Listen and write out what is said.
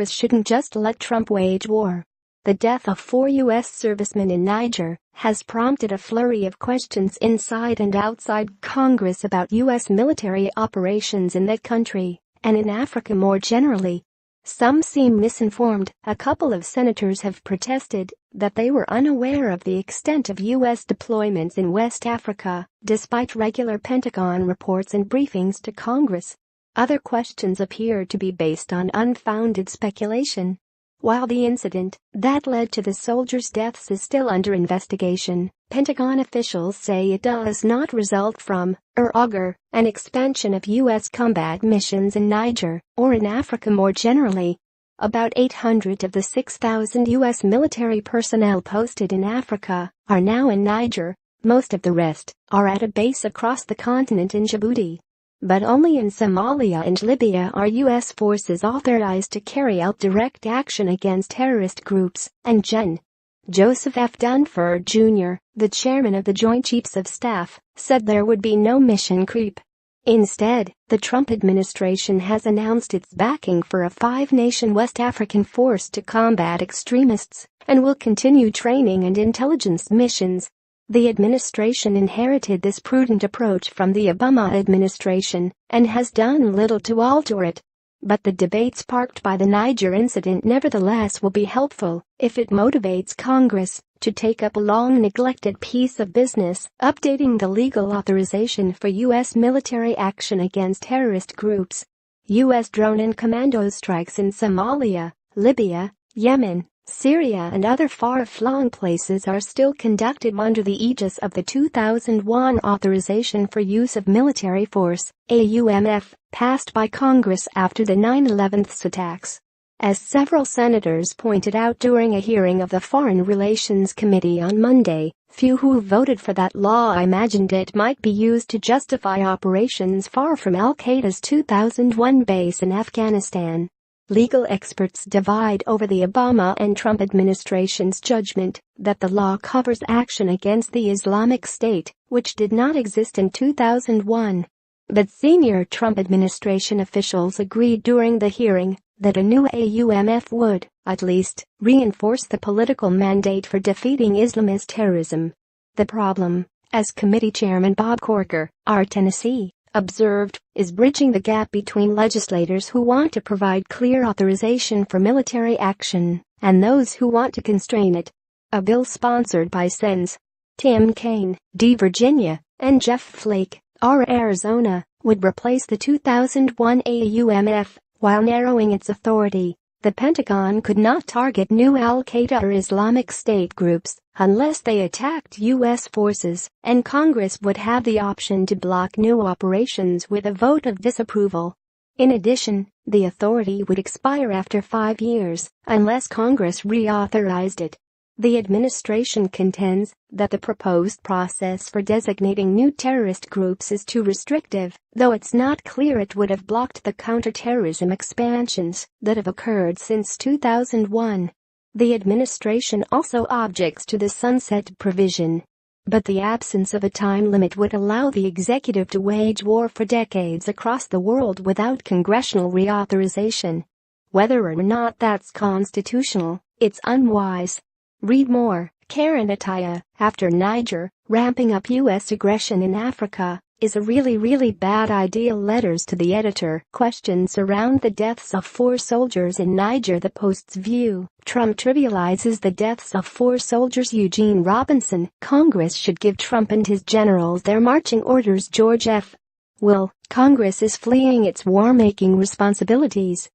Congress shouldn't just let Trump wage war. The death of 4 U.S. servicemen in Niger has prompted a flurry of questions inside and outside Congress about U.S. military operations in that country and in Africa more generally. Some seem misinformed. A couple of senators have protested that they were unaware of the extent of U.S. deployments in West Africa, despite regular Pentagon reports and briefings to Congress. Other questions appear to be based on unfounded speculation. While the incident that led to the soldiers' deaths is still under investigation, Pentagon officials say it does not result from, or augur, an expansion of U.S. combat missions in Niger or in Africa more generally. About 800 of the 6,000 U.S. military personnel posted in Africa are now in Niger. Most of the rest are at a base across the continent in Djibouti. But only in Somalia and Libya are U.S. forces authorized to carry out direct action against terrorist groups, and Gen. Joseph F. Dunford Jr., the chairman of the Joint Chiefs of Staff, said there would be no mission creep. Instead, the Trump administration has announced its backing for a 5-nation West African force to combat extremists and will continue training and intelligence missions. The administration inherited this prudent approach from the Obama administration and has done little to alter it. But the debate sparked by the Niger incident nevertheless will be helpful if it motivates Congress to take up a long-neglected piece of business, updating the legal authorization for U.S. military action against terrorist groups. U.S. drone and commando strikes in Somalia, Libya, Yemen, Syria and other far-flung places are still conducted under the aegis of the 2001 Authorization for Use of Military Force, AUMF, passed by Congress after the 9/11 attacks. As several senators pointed out during a hearing of the Foreign Relations Committee on Monday, few who voted for that law imagined it might be used to justify operations far from al-Qaeda's 2001 base in Afghanistan. Legal experts divide over the Obama and Trump administration's judgment that the law covers action against the Islamic State, which did not exist in 2001. But senior Trump administration officials agreed during the hearing that a new AUMF would, at least, reinforce the political mandate for defeating Islamist terrorism. The problem, as Committee Chairman Bob Corker, R. Tennessee, observed, is bridging the gap between legislators who want to provide clear authorization for military action and those who want to constrain it. A bill sponsored by Sens. Tim Kaine, D. Virginia, and Jeff Flake, R. Arizona, would replace the 2001 AUMF while narrowing its authority. The Pentagon could not target new al-Qaeda or Islamic State groups unless they attacked U.S. forces, and Congress would have the option to block new operations with a vote of disapproval. In addition, the authority would expire after 5 years unless Congress reauthorized it. The administration contends that the proposed process for designating new terrorist groups is too restrictive, though it's not clear it would have blocked the counterterrorism expansions that have occurred since 2001. The administration also objects to the sunset provision. But the absence of a time limit would allow the executive to wage war for decades across the world without congressional reauthorization. Whether or not that's constitutional, it's unwise. Read more. Karen Ataya, after Niger, ramping up U.S. aggression in Africa is a really bad idea. Letters to the editor. Questions around the deaths of 4 soldiers in Niger. The Post's view. Trump trivializes the deaths of 4 soldiers. Eugene Robinson. Congress should give Trump and his generals their marching orders. George F. Will. Congress is fleeing its war-making responsibilities